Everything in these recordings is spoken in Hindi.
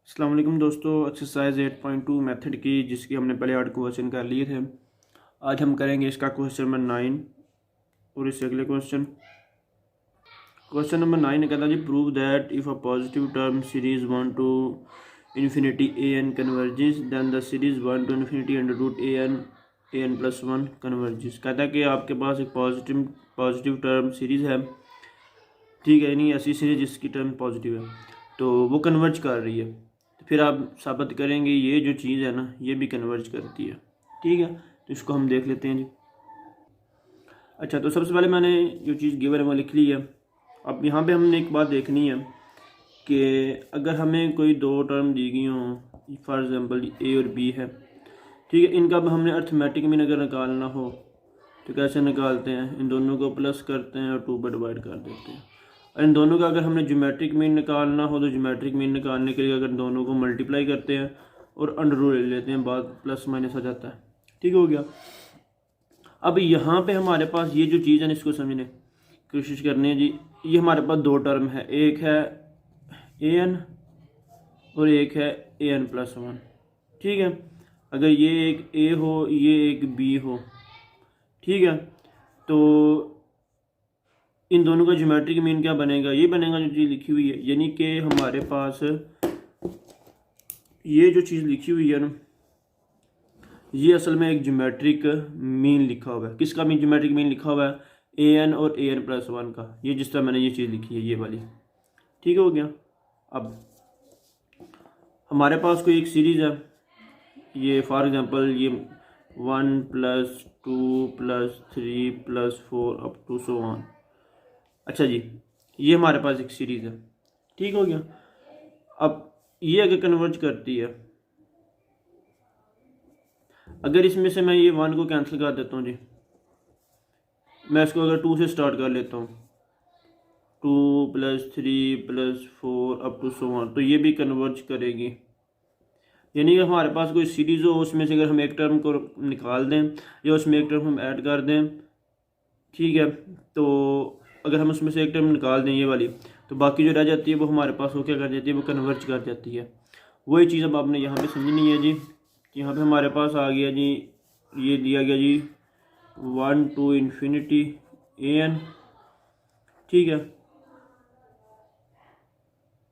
अस्सलाम वालेकुम दोस्तों, एक्सरसाइज 8.2 मेथड की जिसकी हमने पहले 8 क्वेश्चन कर लिए थे। आज हम करेंगे इसका क्वेश्चन नंबर 9 और इससे अगले क्वेश्चन नंबर 9 कहता है जी, prove that if a positive term series 1 to infinity a n converges then the series 1 to infinity under root a n plus 1 converges. कहता है कि आपके पास एक पॉजिटिव टर्म सीरीज़ है, ठीक है, यानी ऐसी सीरीज जिसकी टर्म पॉजिटिव है तो वो कन्वर्ज कर रही है। तो फिर आप साबित करेंगे ये जो चीज़ है ना ये भी कन्वर्ज करती है, ठीक है। तो इसको हम देख लेते हैं जी। अच्छा, तो सबसे पहले मैंने जो चीज़ गिवन है वो लिख ली है। अब यहाँ पे हमने एक बात देखनी है कि अगर हमें कोई दो टर्म दी गई हों, फॉर एग्जांपल ए और बी है, ठीक है, इनका अब हमने अर्थमेटिक मीन अगर निकालना हो तो कैसे निकालते हैं? इन दोनों को प्लस करते हैं और 2 पर डिवाइड कर देते हैं। और इन दोनों का अगर हमने ज्योमेट्रिक मीन निकालना हो तो ज्योमेट्रिक मीन निकालने के लिए अगर दोनों को मल्टीप्लाई करते हैं और अंडर रूट ले लेते हैं, बाद प्लस माइनस आ जाता है, ठीक हो गया। अब यहाँ पे हमारे पास ये जो चीज़ है इसको समझने की कोशिश करनी है जी। ये हमारे पास दो टर्म है, एक है ए एन और एक है ए एन प्लस 1, ठीक है। अगर ये एक ए हो ये एक बी हो, ठीक है, तो इन दोनों का ज्योमेट्रिक मीन क्या बनेगा? ये बनेगा जो चीज़ लिखी हुई है, यानी कि हमारे पास ये जो चीज़ लिखी हुई है ना ये असल में एक ज्योमेट्रिक मीन लिखा हुआ है। किसका मीन ज्योमेट्रिक मीन लिखा हुआ है? ए एन और ए एन प्लस 1 का। ये जिस तरह मैंने ये चीज़ लिखी है ये वाली, ठीक हो गया। अब हमारे पास कोई एक सीरीज़ है, ये फॉर एग्जांपल ये 1 plus 2 plus 3 plus 4 up to so on. अच्छा जी, ये हमारे पास एक सीरीज़ है, ठीक हो गया। अब ये अगर कन्वर्ज करती है, अगर इसमें से मैं ये 1 को कैंसिल कर देता हूँ जी, मैं इसको अगर 2 से स्टार्ट कर लेता हूँ, 2 plus 3 plus 4 up to so on, तो ये भी कन्वर्ज करेगी। यानी कि हमारे पास कोई सीरीज़ हो उसमें से अगर हम एक टर्म को निकाल दें या उसमें एक टर्म हम ऐड कर दें, ठीक है, तो अगर हम उसमें से एक टर्म निकाल दें ये वाली, तो बाकी जो रह जाती है वो हमारे पास वो क्या कर जाती है? वो कन्वर्ज कर जाती है। वही चीज़ अब आपने यहाँ पे समझनी है जी। यहाँ पे हमारे पास आ गया जी, ये दिया गया जी 1 टू इन्फिनिटी ए एन, ठीक है,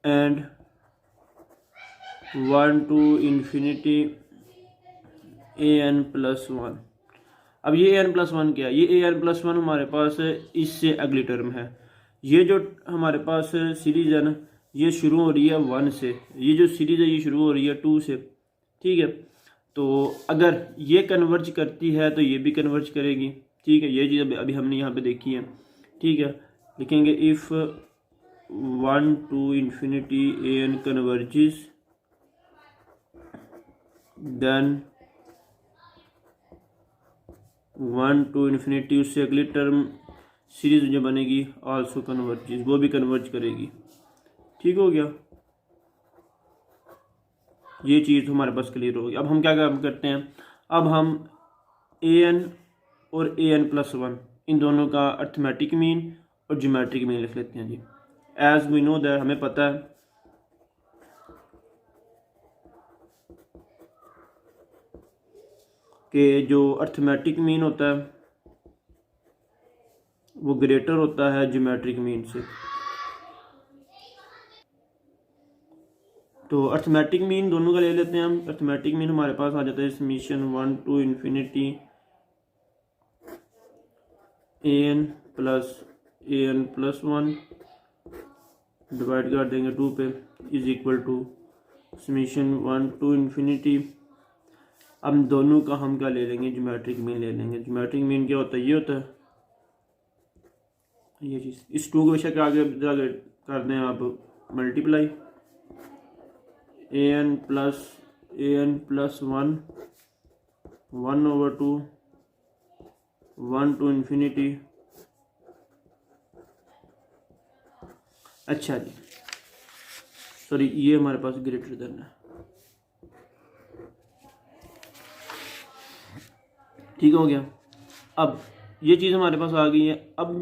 and 1 to infinity a n plus 1। अब ये ए एन प्लस 1 क्या है? ये ए एन प्लस 1 हमारे पास इससे अगली टर्म है। ये जो हमारे पास सीरीज़ है ना ये शुरू हो रही है 1 से, ये जो सीरीज़ है ये शुरू हो रही है 2 से, ठीक है। तो अगर ये कन्वर्ज करती है तो ये भी कन्वर्ज करेगी, ठीक है। ये चीज़ अभी हमने यहाँ पे देखी है, ठीक है। लिखेंगे if 1 to infinity a n converges then 1 to infinity, उससे अगली टर्म सीरीज जो बनेगी आल्सो कन्वर्जिज, वो भी कन्वर्ज करेगी, ठीक हो गया। ये चीज़ हमारे पास क्लियर होगी। अब हम क्या काम करते हैं? अब हम ए एन और ए एन प्लस 1 इन दोनों का अर्थमेटिक मीन और ज्योमेट्रिक मीन लिख लेते हैं जी। एज वी नो दैट, हमें पता है कि जो अर्थमेटिक मीन होता है वो ग्रेटर होता है ज्योमेट्रिक मीन से। तो अर्थमेटिक मीन दोनों का ले लेते हैं हम। अर्थमेटिक मीन हमारे पास आ जाता है summation 1 to infinity a n plus 1 divide कर देंगे 2 पे is equal to summation 1 to infinity. अब दोनों का हम क्या ले लेंगे? ज्योमेट्रिक मीन ले लेंगे। ज्योमेट्रिक मीन क्या होता है? ये होता है ये चीज़। इस 2 को बेशक आगे कर दें आप multiply, a n plus 1 over 2 1 to infinity. अच्छा जी, सॉरी, ये हमारे पास ग्रेटर देन है, ठीक हो गया। अब ये चीज़ हमारे पास आ गई है। अब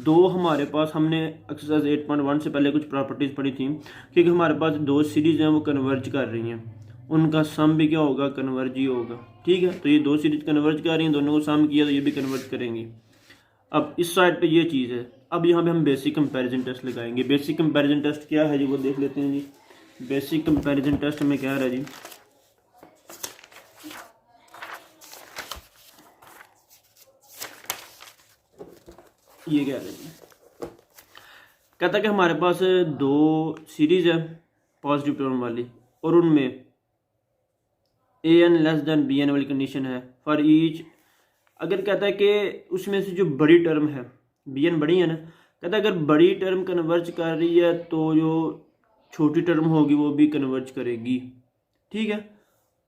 दो हमारे पास, हमने एक्सरसाइज 8.1 से पहले कुछ प्रॉपर्टीज़ पढ़ी थी, क्योंकि हमारे पास दो सीरीज़ हैं वो कन्वर्ज कर रही हैं, उनका सम भी क्या होगा, कन्वर्ज ही होगा। ठीक है, तो ये दो सीरीज कन्वर्ज कर रही हैं, दोनों को सम किया तो ये भी कन्वर्ज करेंगी। अब इस साइड पे ये चीज़ है। अब यहाँ पे हम बेसिक कंपैरिजन टेस्ट लगाएंगे। बेसिक कंपैरिजन टेस्ट क्या है जी, वो देख लेते हैं जी। बेसिक कंपैरिजन टेस्ट में क्या है जी, ये क्या है जी, कहता है कि हमारे पास दो सीरीज है पॉजिटिव टर्म वाली, और उनमें a n less than b n वाली कंडीशन है फॉर ईच। अगर कहता है कि उसमें से जो बड़ी टर्म है, बी एन बड़ी है ना, कहता है अगर बड़ी टर्म कन्वर्ज कर रही है तो जो छोटी टर्म होगी वो भी कन्वर्ज करेगी। ठीक है,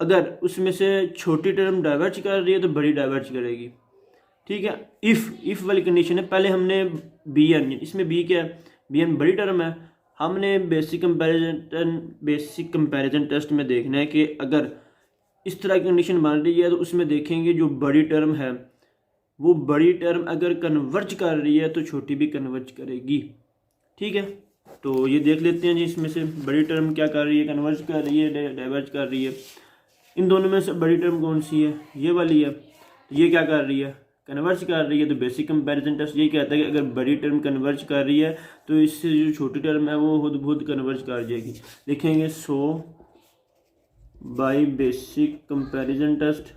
अगर उसमें से छोटी टर्म डाइवर्ज कर रही है तो बड़ी डाइवर्ज करेगी। ठीक है, इफ़ वाली कंडीशन है। पहले हमने बी एन, इसमें बी क्या है, बी एन बड़ी टर्म है। हमने बेसिक कंपैरिजन टेस्ट में देखना है कि अगर इस तरह की कंडीशन बन रही है तो उसमें देखेंगे जो बड़ी टर्म है वो बड़ी टर्म अगर कन्वर्ज कर रही है तो छोटी भी कन्वर्ज करेगी। ठीक है, तो ये देख लेते हैं जी, इसमें से बड़ी टर्म क्या कर रही है, कन्वर्ज कर रही है, डाइवर्ज कर रही है। इन दोनों में से बड़ी टर्म कौन सी है, ये वाली है। तो ये क्या कर रही है, कन्वर्ज कर रही है। तो बेसिक कंपैरिजन टेस्ट ये कहता है कि अगर बड़ी टर्म कन्वर्ज कर रही है तो इससे जो छोटी टर्म है वो खुद कन्वर्ज कर जाएगी। लिखेंगे so by basic comparison test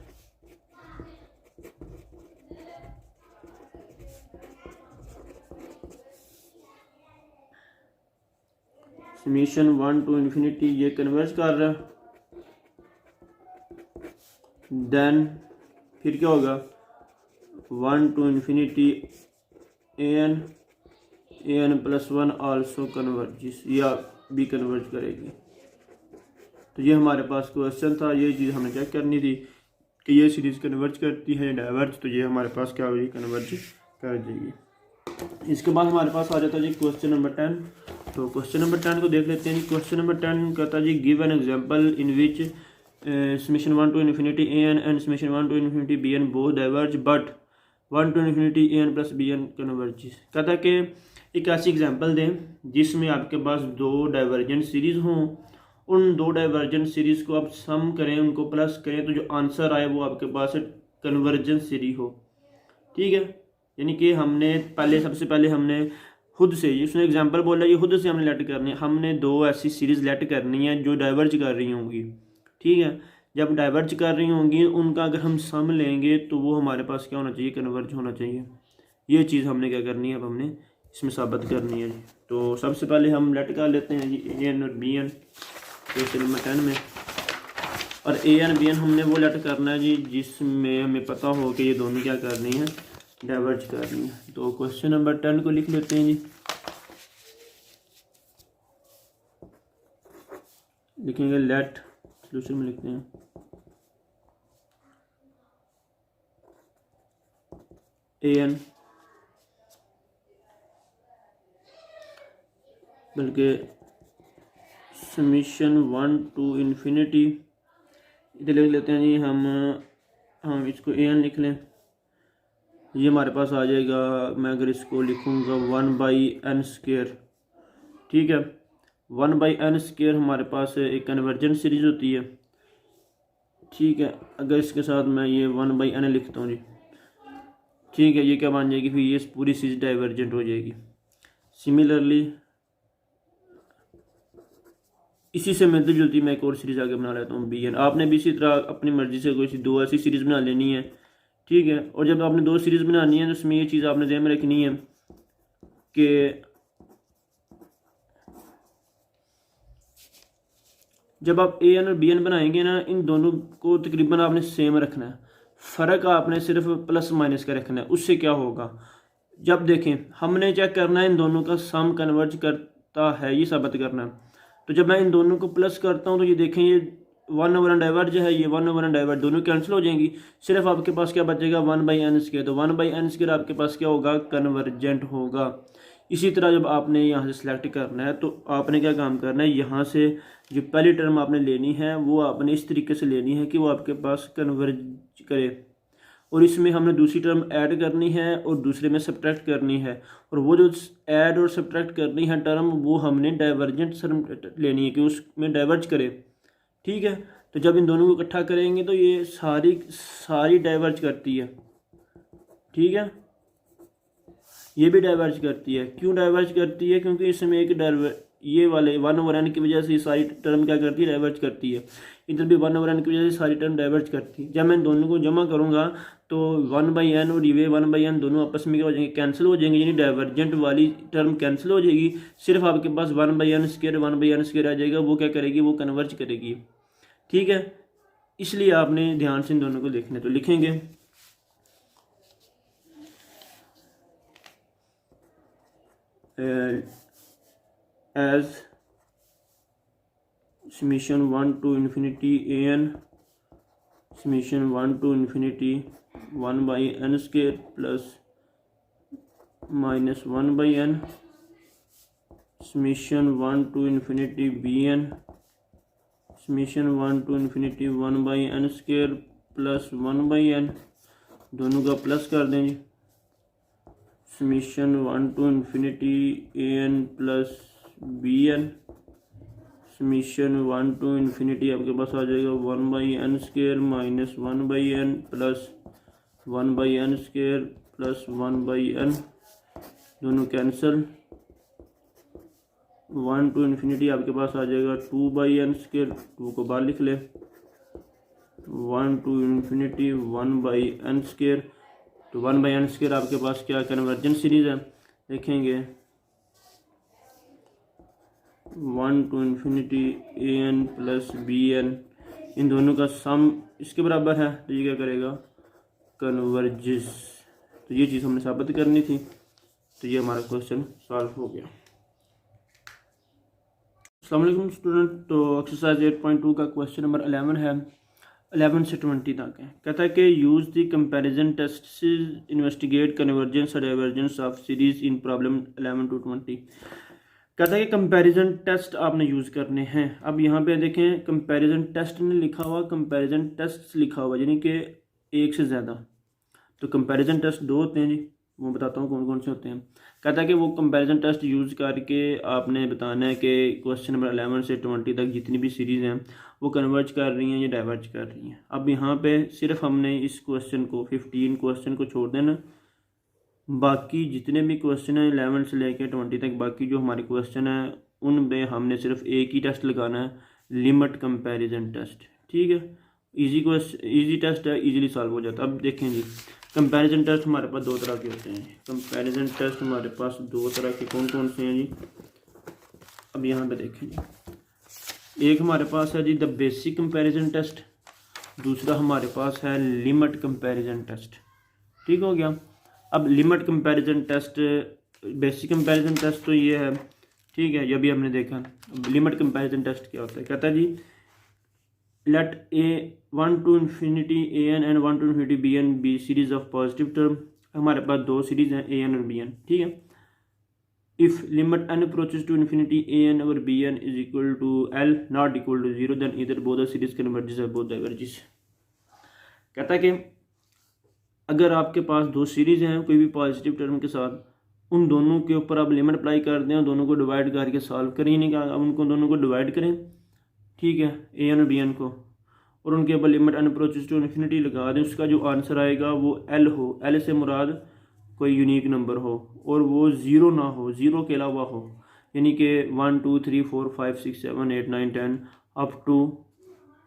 summation 1 to infinity ये कन्वर्ज कर रहा है, देन फिर क्या होगा 1 to infinity a n plus 1 also converges, या भी कन्वर्ज करेगी। तो ये हमारे पास क्वेश्चन था, ये चीज़ हमें चेक करनी थी कि ये सीरीज़ कन्वर्ज करती है या डाइवर्ज। तो ये हमारे पास क्या होगी, कन्वर्ज कर जाएगी। इसके बाद हमारे पास आ जाता है जी क्वेश्चन नंबर 10। तो क्वेश्चन नंबर 10 को देख लेते हैं जी। क्वेश्चन नंबर 10 कहता है जी give an example in which summation 1 to infinity a n and summation 1 to infinity b n both diverge but 1 to infinity a n plus b n converges. कहता है कि एक ऐसी एग्जांपल दें जिसमें आपके पास दो डाइवर्जेंट सीरीज़ हों, उन दो डाइवर्जेंट सीरीज़ को आप सम करें, उनको प्लस करें तो जो आंसर आए वो आपके पास कन्वर्जेंट सीरीज हो। ठीक है, यानी कि हमने सबसे पहले हमने खुद से, उसने एग्जांपल बोला ये खुद से हमने लेट करनी है। हमने दो ऐसी सीरीज़ लेट करनी है जो डाइवर्ज कर रही होंगी। ठीक है, जब डाइवर्ज कर रही होंगी उनका अगर हम सम लेंगे तो वो हमारे पास क्या होना चाहिए, कन्वर्ज होना चाहिए। ये चीज़ हमने क्या करनी है, अब हमने इसमें साबित करनी है। तो सबसे पहले हम लेट कर लेते हैं जी ए एन और बी एन क्वेश्चन नंबर 10 में। और ए एन बी एन हमने वो लेट करना है जी जिसमें हमें पता हो कि ये दोनों क्या करनी है, डाइवर्ज करनी है। तो क्वेश्चन नंबर 10 को लिख लेते हैं जी। लिखेंगे लेट, सोल्यूशन में लिखते हैं ए एन, बल्कि समीशन 1 to इन्फिनिटी, इधर लिख लेते हैं जी हम इसको ए एन लिख लें। ये हमारे पास आ जाएगा, मैं अगर इसको लिखूँगा 1/n²। ठीक है, 1/n² हमारे पास एक कन्वर्जेंट सीरीज होती है। ठीक है, अगर इसके साथ मैं ये 1/n लिखता हूँ जी, ठीक है, ये क्या बन जाएगी, फिर ये पूरी सीरीज डाइवर्जेंट हो जाएगी। सिमिलरली इसी से मिलती जुलती मैं एक और सीरीज़ आगे बना लेता हूँ बी एन। आपने भी इसी तरह अपनी मर्जी से कोई सी दो ऐसी सीरीज़ बना लेनी है। ठीक है, और जब आपने दो सीरीज़ बनानी है तो उसमें ये चीज़ आपने ध्यान में रखनी है कि जब आप ए एन और बी एन बनाएंगे ना, इन दोनों को तकरीबन आपने सेम रखना है, फ़र्क आपने सिर्फ प्लस माइनस का रखना है। उससे क्या होगा, जब देखें हमने चेक करना है इन दोनों का सम कन्वर्ज करता है, ये साबित करना है। तो जब मैं इन दोनों को प्लस करता हूँ तो ये देखें, ये 1/n डाइवर्ज है, ये 1/n डाइवर्ज, दोनों कैंसिल हो जाएंगी। सिर्फ आपके पास क्या बचेगा, 1/n²। तो 1/n² आपके पास क्या होगा, कन्वर्जेंट होगा। इसी तरह जब आपने यहाँ से सिलेक्ट करना है तो आपने क्या काम करना है, यहाँ से जो पहली टर्म आपने लेनी है वो आपने इस तरीके से लेनी है कि वो आपके पास कन्वर्ज करे। और इसमें हमने दूसरी टर्म ऐड करनी है और दूसरे में सब्ट्रैक्ट करनी है, और वो जो ऐड और सब्ट्रैक्ट करनी है टर्म वो हमने डाइवर्जेंट टर्म लेनी है कि उसमें डाइवर्ज करे। ठीक है, तो जब इन दोनों को इकट्ठा करेंगे तो ये सारी डाइवर्ज करती है। ठीक है, ये भी डाइवर्ज करती है। क्यों डाइवर्ज करती है? क्योंकि इसमें एक ये वाले 1/n की वजह से सारी टर्म क्या करती है? डाइवर्ज करती है। इधर भी 1/n की वजह से सारी टर्म डाइवर्ज करती है। जब मैं दोनों को जमा करूंगा तो 1/n और ये 1/n दोनों आपस में क्या हो जाएंगे? कैंसिल हो जाएंगे, यानी डाइवर्जेंट वाली टर्म कैंसिल हो जाएगी। सिर्फ आपके पास 1/n² आ जाएगा। वो क्या करेगी? वो कन्वर्ज करेगी। ठीक है, इसलिए आपने ध्यान से इन दोनों को देखने। तो लिखेंगे as summation 1 to infinity an summation 1 to infinity 1/n² plus minus 1/n summation 1 to infinity bn summation 1 to infinity 1/n² plus 1/n, दोनों का प्लस कर दें जी। Summation 1 to infinity an plus bn summation 1 to infinity आपके पास आ जाएगा 1/n² minus 1/n plus 1/n² plus 1/n, दोनों कैंसिल। 1 to infinity आपके पास आ जाएगा 2/n², 2 को बाहर लिख ले। 1 to infinity 1/n², तो 1/n² आपके पास क्या कन्वर्जेंट सीरीज है? देखेंगे 1 to infinity an plus bn, इन दोनों का सम इसके बराबर है, तो ये क्या करेगा? कन्वर्जेस। तो ये चीज़ हमने साबित करनी थी, तो ये हमारा क्वेश्चन सॉल्व हो गया। अस्सलाम वालेकुम स्टूडेंट। तो एक्सरसाइज 8.2 का क्वेश्चन नंबर 11 है, 11 से 20 तक है। कहता है कि use the comparison test investigate convergence और divergence of series in problem 11 to 20। कहता है कि कंपैरिजन टेस्ट आपने यूज़ करने हैं। अब यहाँ पे देखें, कंपैरिजन टेस्ट ने लिखा हुआ, कंपैरिजन टेस्ट लिखा हुआ, यानी कि एक से ज़्यादा। तो कंपैरिजन टेस्ट 2 होते हैं जी, वो बताता हूँ कौन कौन से होते हैं। कहता है कि वो कंपैरिजन टेस्ट यूज़ करके आपने बताना है कि क्वेश्चन नंबर 11 से 20 तक जितनी भी सीरीज़ हैं वो कन्वर्ज कर रही हैं या डाइवर्ज कर रही हैं। अब यहाँ पे सिर्फ हमने इस क्वेश्चन को 15 क्वेश्चन को छोड़ देना, बाकी जितने भी क्वेश्चन हैं 11 से लेकर 20 तक, बाकी जो हमारे क्वेश्चन हैं उनमें हमने सिर्फ एक ही टेस्ट लगाना है, लिमिट कंपैरिजन टेस्ट। ठीक है, इजी टेस्ट है, इजीली सॉल्व हो जाता है। अब देखें जी, कंपैरिजन टेस्ट हमारे पास 2 तरह के होते हैं। कंपैरिजन टेस्ट हमारे पास 2 तरह के कौन कौन से हैं जी? अब यहाँ पे देखें जी, एक हमारे पास है जी द बेसिक कंपैरिजन टेस्ट, दूसरा हमारे पास है लिमिट कंपैरिजन टेस्ट। ठीक हो गया। अब limit comparison test, basic comparison test तो ये है, ठीक है, ये भी हमने देखा। लिमिट कंपैरिजन टेस्ट क्या होता है? कहता है जी let a 1 to infinity an and 1 to infinity bn be series of positive term। हमारे पास 2 सीरीज हैं an और bn। ठीक है, if limit n approaches to infinity an और bn is equal to l not equal to 0 then either both the series converges or both diverges। कहता है कि अगर आपके पास 2 सीरीज हैं कोई भी पॉजिटिव टर्म के साथ, उन दोनों के ऊपर आप लिमिट अप्लाई कर दें और दोनों को डिवाइड करके सॉल्व करें, नहीं कहा अब उनको दोनों को डिवाइड करें, ठीक है, ए एन और बी एन को, और उनके ऊपर limit n approaches to infinity लगा दें। उसका जो आंसर आएगा वो एल हो, एल से मुराद कोई यूनिक नंबर हो और वो 0 ना हो, 0 के अलावा हो, यानी कि 1 2 3 4 5 6 7 8 9 10 अप टू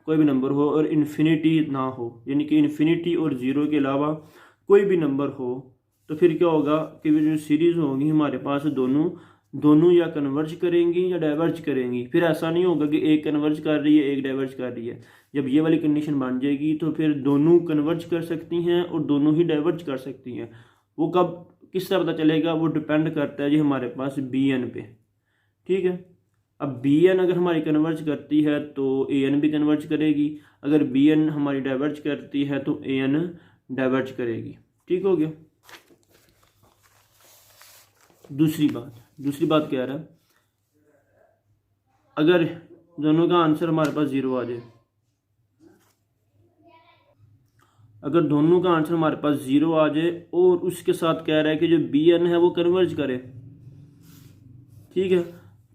कोई भी नंबर हो और इन्फिनिटी ना हो, यानी कि इन्फिनिटी और 0 के अलावा कोई भी नंबर हो। तो फिर क्या होगा कि जो सीरीज़ होगी हमारे पास दोनों या कन्वर्ज करेंगी या डाइवर्ज करेंगी। फिर ऐसा नहीं होगा कि एक कन्वर्ज कर रही है एक डाइवर्ज कर रही है। जब ये वाली कंडीशन बन जाएगी तो फिर दोनों कन्वर्ज कर सकती हैं और दोनों ही डाइवर्ज कर सकती हैं। वो कब किस तरह पता चलेगा? वो डिपेंड करता है जी हमारे पास बी एन पे। ठीक है, अब बी एन अगर हमारी कन्वर्ज करती है तो ए एन भी कन्वर्ज करेगी, अगर बी एन हमारी डाइवर्ज करती है तो ए एन डाइवर्ज करेगी। ठीक हो गया। दूसरी बात क्या है, अगर दोनों का आंसर हमारे पास 0 आ जाए अगर दोनों का आंसर हमारे पास 0 आ जाए और उसके साथ कह रहा है कि जो बी एन है वो कन्वर्ज करे, ठीक है,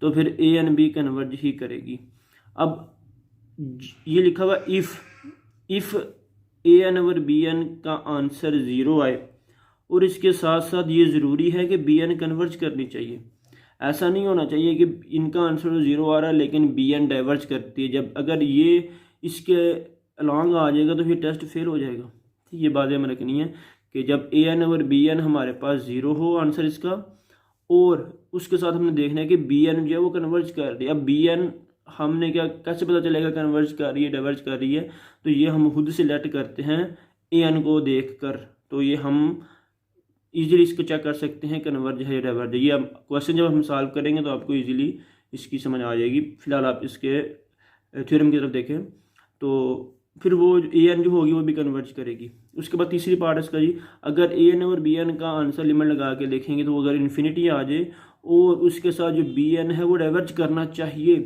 तो फिर ए एन बी कन्वर्ज ही करेगी। अब ये लिखा हुआ इफ़ ए एन और बी एन का आंसर 0 आए और इसके साथ साथ ये ज़रूरी है कि बी एन कन्वर्ज करनी चाहिए। ऐसा नहीं होना चाहिए कि इनका आंसर 0 आ रहा है लेकिन बी एन डाइवर्ज करती है। जब अगर ये इसके अलॉन्ग आ जाएगा तो फिर टेस्ट फेल हो जाएगा। ठीक, ये बात हमें रखनी है कि जब ए एन और बी एन हमारे पास 0 हो आंसर इसका, और उसके साथ हमने देखना है कि बी एन जो है वो कन्वर्ज कर रही है। अब बी एन हमने क्या कैसे पता चलेगा कन्वर्ज कर रही है डाइवर्ज कर रही है, तो ये हम खुद सिलेक्ट करते हैं ए एन को देख कर, तो ये हम ईजिली इसको चेक कर सकते हैं कन्वर्ज है या डाइवर्ज है। ये क्वेश्चन जब हम सॉल्व करेंगे तो आपको ईजिली इसकी समझ आ जाएगी। फिलहाल आप इसके थ्योरम की तरफ देखें तो फिर वो ए एन जो होगी वो भी कन्वर्ज करेगी। उसके बाद तीसरी पार्ट इसका जी, अगर ए एन और बी एन का आंसर लिमिट लगा के देखेंगे तो अगर इन्फिनिटी आ जाए और उसके साथ जो बी एन है वो डाइवर्ज करना चाहिए,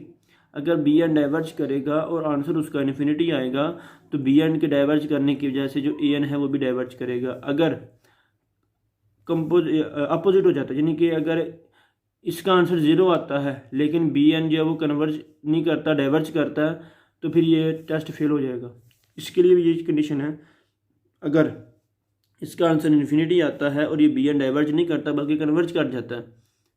अगर बी एन डाइवर्ज करेगा और आंसर उसका इन्फिनिटी आएगा तो बी एन के डाइवर्ज करने की वजह से जो ए एन है वो भी डाइवर्ज करेगा। अगर अपोजिट हो जाता है, यानी कि अगर इसका आंसर 0 आता है लेकिन बी एन जो है वो कन्वर्ज नहीं करता डाइवर्ज करता है, तो फिर ये टेस्ट फेल हो जाएगा। इसके लिए भी ये कंडीशन है, अगर इसका आंसर इन्फिनिटी आता है और ये बी एन डाइवर्ज नहीं करता बल्कि कन्वर्ज कर जाता है,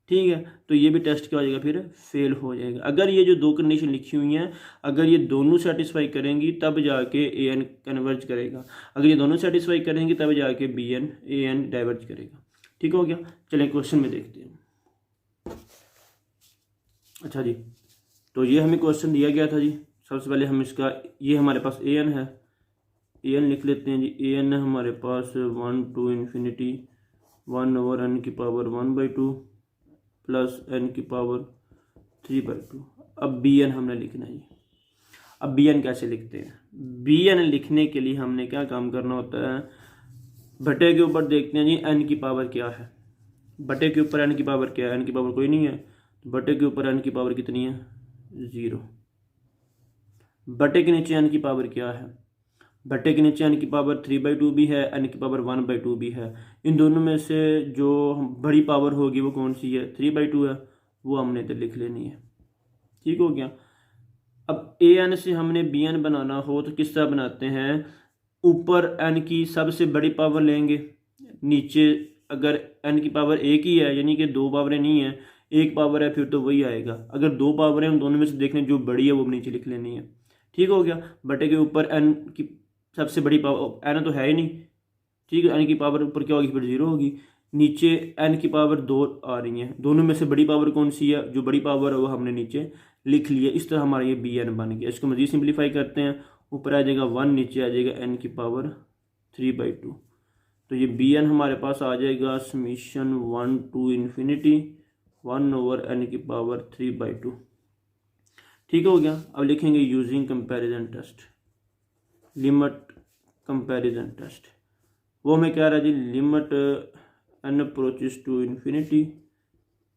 ठीक है, तो ये भी टेस्ट क्या हो जाएगा, फिर फेल हो जाएगा। अगर ये जो दो कंडीशन लिखी हुई हैं अगर ये दोनों सेटिस्फाई करेंगी तब जाके ए एन कन्वर्ज करेगा, अगर ये दोनों सेटिस्फाई करेंगी तब जाके b n a n diverge करेगा। ठीक हो गया, चलें क्वेश्चन में देखते हैं। अच्छा जी, तो ये हमें क्वेश्चन दिया गया था जी। सबसे पहले हम इसका, ये हमारे पास ए एन है, ए एन लिख लेते हैं जी। ए एन है हमारे पास 1 to infinity 1/n⁻² plus n की पावर 3/2। अब बी एन हमने लिखना है जी। अब बी एन कैसे लिखते हैं? बी एन लिखने के लिए हमने क्या काम करना होता है, बटे के ऊपर देखते हैं जी n की पावर क्या है। बटे के ऊपर n की पावर क्या है? n की पावर कोई नहीं है, तो बटे के ऊपर n की पावर कितनी है? 0। बटे के नीचे n की पावर क्या है? बटे के नीचे n की पावर 3/2 भी है, n की पावर 1/2 भी है। इन दोनों में से जो बड़ी पावर होगी वो कौन सी है? 3/2 है, वो हमने इधर लिख लेनी है। ठीक हो गया। अब ए एन से हमने बी एन बनाना हो तो किस तरह बनाते हैं? ऊपर n की सबसे बड़ी पावर लेंगे, नीचे अगर n की पावर एक ही है यानी कि दो पावरें नहीं है, एक पावर है फिर तो वही आएगा। अगर दो पावरें उन दोनों में से देखने जो बड़ी है वो नीचे लिख लेनी है। ठीक हो गया। बटे के ऊपर n की सबसे बड़ी पावर, n तो है ही नहीं, ठीक है, n की पावर ऊपर क्या होगी? फिर 0 होगी। नीचे n की पावर 2 आ रही है, दोनों में से बड़ी पावर कौन सी है? जो बड़ी पावर है वो हमने नीचे लिख लिया। इस तरह हमारा ये बी एन बन गया। इसको मज़ीद सिंप्लीफाई करते हैं, ऊपर आ जाएगा 1, नीचे आ जाएगा n की पावर 3/2। तो ये बी एन हमारे पास आ जाएगा समीशन 1 to इन्फिनिटी 1/n की पावर 3/2। ठीक हो गया। अब लिखेंगे using comparison test, limit comparison test. वो हमें क्या रहा है जी? Limit n approaches to infinity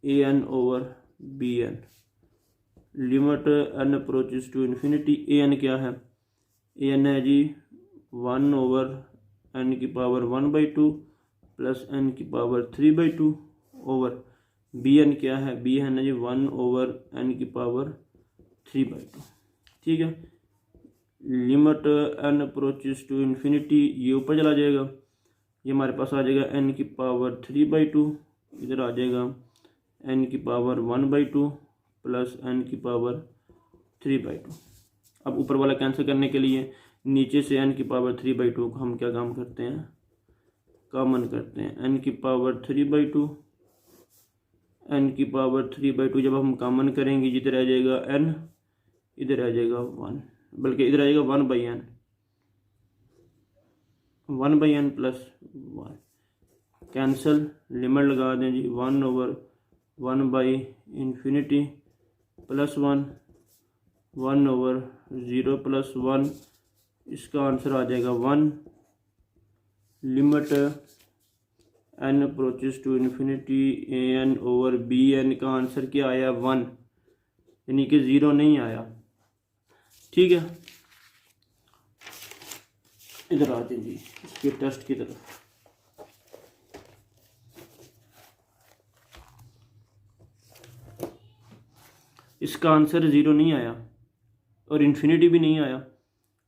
a n over b n. Limit n approaches to infinity a n क्या है? ए एन है जी 1/n की पावर 1/2 प्लस n की पावर 3/2 ओवर बी एन क्या है? बी एन है जी 1/n की पावर 3/2। ठीक है। Limit n approaches to infinity, ये ऊपर चला जाएगा, ये हमारे पास आ जाएगा n की पावर 3/2, इधर आ जाएगा n की पावर 1/2 प्लस n की पावर 3/2। अब ऊपर वाला कैंसिल करने के लिए नीचे से n की पावर 3/2 को हम क्या काम करते हैं? कॉमन करते हैं। n की पावर 3/2, n की पावर 3/2 जब हम कॉमन करेंगे जिधर आ जाएगा n, इधर आ जाएगा 1, बल्कि इधर आ जाएगा 1/n, 1/n plus 1 cancel. Limit लगा दें जी 1/1/इन्फिनिटी प्लस 1 1/0 प्लस 1, इसका आंसर आ जाएगा 1। Limit n approaches to infinity a n over b n का आंसर क्या आया? 1, यानी कि 0 नहीं आया। ठीक है। इधर आ जाए जी इसके टेस्ट की तरफ। इसका आंसर 0 नहीं आया और इन्फिनिटी भी नहीं आया,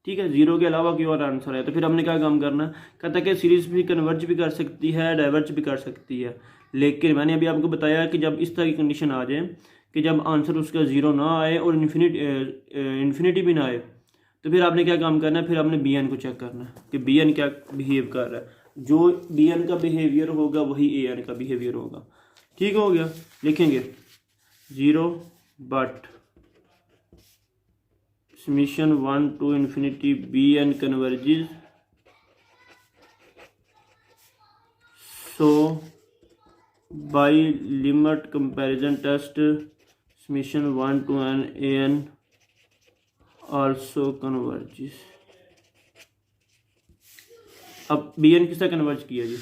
ठीक है। 0 के अलावा कोई और आंसर है, तो फिर हमने क्या काम करना है, कहता है कि सीरीज भी कन्वर्ज भी कर सकती है, डाइवर्ज भी कर सकती है, लेकिन मैंने अभी आपको बताया कि जब इस तरह की कंडीशन आ जाए कि जब आंसर उसका 0 ना आए और इन्फिनिटी भी ना आए, तो फिर आपने क्या काम करना है, फिर आपने बी एन को चेक करना है कि बी एन क्या बिहेव कर रहा है। जो बी एन का बिहेवियर होगा वही ए एन का बिहेवियर होगा, ठीक हो गया। लिखेंगे 0 but summation 1 to infinity bn converges, so by limit comparison test summation 1 to n an also converges। अब bn किससे कन्वर्ज किया जी,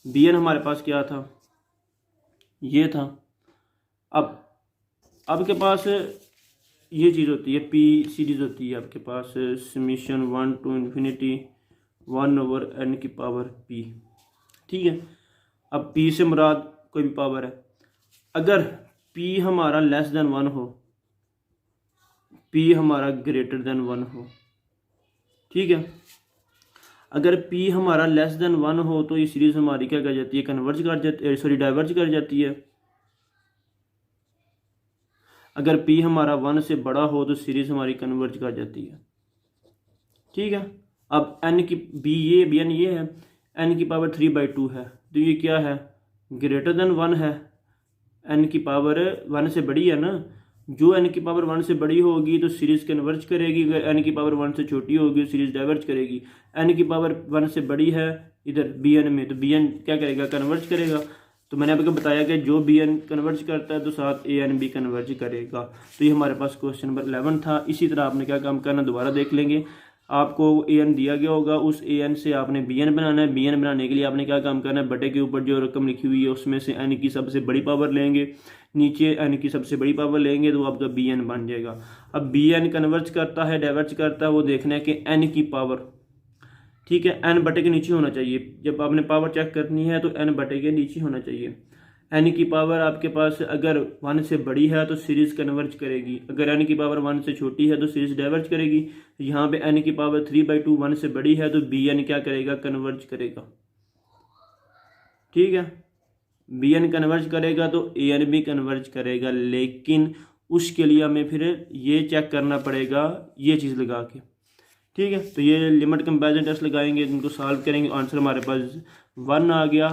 bn हमारे पास क्या था, ये था। अब के पास ये चीज़ होती है, पी सीरीज होती है आपके पास, समीशन 1 to इन्फिनिटी 1/n की पावर p, ठीक है। अब p से मुराद कोई भी पावर है, अगर p हमारा लेस देन 1 हो, p हमारा ग्रेटर देन 1 हो, ठीक है। अगर p हमारा लेस देन 1 हो तो ये सीरीज हमारी क्या कर जाती है, कन्वर्ज कर जाती है, सॉरी डाइवर्ज कर जाती है। अगर p हमारा 1 से बड़ा हो तो सीरीज हमारी कन्वर्ज कर जाती है, ठीक है। अब n की bn ये है, n की पावर 3/2 है, तो ये क्या है, ग्रेटर देन 1 है, n की पावर 1 से बड़ी है ना, जो n की पावर 1 से बड़ी होगी तो सीरीज कन्वर्ज करेगी, अगर n की पावर 1 से छोटी होगी तो सीरीज डाइवर्ज करेगी। n की पावर 1 से बड़ी है इधर bn में, तो bn क्या करेगा, कन्वर्ज करेगा। तो मैंने आपको बताया कि जो bn कन्वर्ज करता है तो साथ an भी कन्वर्ज करेगा। तो ये हमारे पास क्वेश्चन नंबर 11 था। इसी तरह आपने क्या काम करना, दोबारा देख लेंगे। आपको an दिया गया होगा, उस an से आपने bn बनाना है। bn बनाने के लिए आपने क्या काम करना है, बटे के ऊपर जो रकम लिखी हुई है उसमें से n की सबसे बड़ी पावर लेंगे, नीचे n की सबसे बड़ी पावर लेंगे, तो आपका bn बन जाएगा। अब bn कन्वर्ज करता है, डाइवर्ज करता है, वो देखना है कि n की पावर, ठीक है, n बटे के नीचे होना चाहिए। जब आपने पावर चेक करनी है तो n बटे के नीचे होना चाहिए। n की पावर आपके पास अगर 1 से बड़ी है तो सीरीज कन्वर्ज करेगी, अगर n की पावर 1 से छोटी है तो सीरीज डाइवर्ज करेगी। यहाँ पे n की पावर 3/2 1 से बड़ी है तो bn क्या करेगा, कन्वर्ज करेगा, ठीक है। bn कन्वर्ज करेगा तो an भी कन्वर्ज करेगा, लेकिन उसके लिए हमें फिर ये चेक करना पड़ेगा, ये चीज़ लगा के, ठीक है। तो ये लिमिट कंपैरिजन टेस्ट लगाएंगे, इनको सॉल्व करेंगे, आंसर हमारे पास 1 आ गया,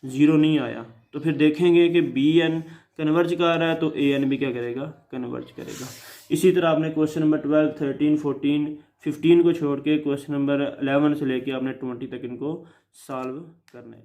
0 नहीं आया। तो फिर देखेंगे कि bn कन्वर्ज कर रहा है तो an भी क्या करेगा, कन्वर्ज करेगा। इसी तरह आपने क्वेश्चन नंबर 12, 13, 14, 15 को छोड़ के क्वेश्चन नंबर 11 से लेके आपने 20 तक इनको सॉल्व करना है।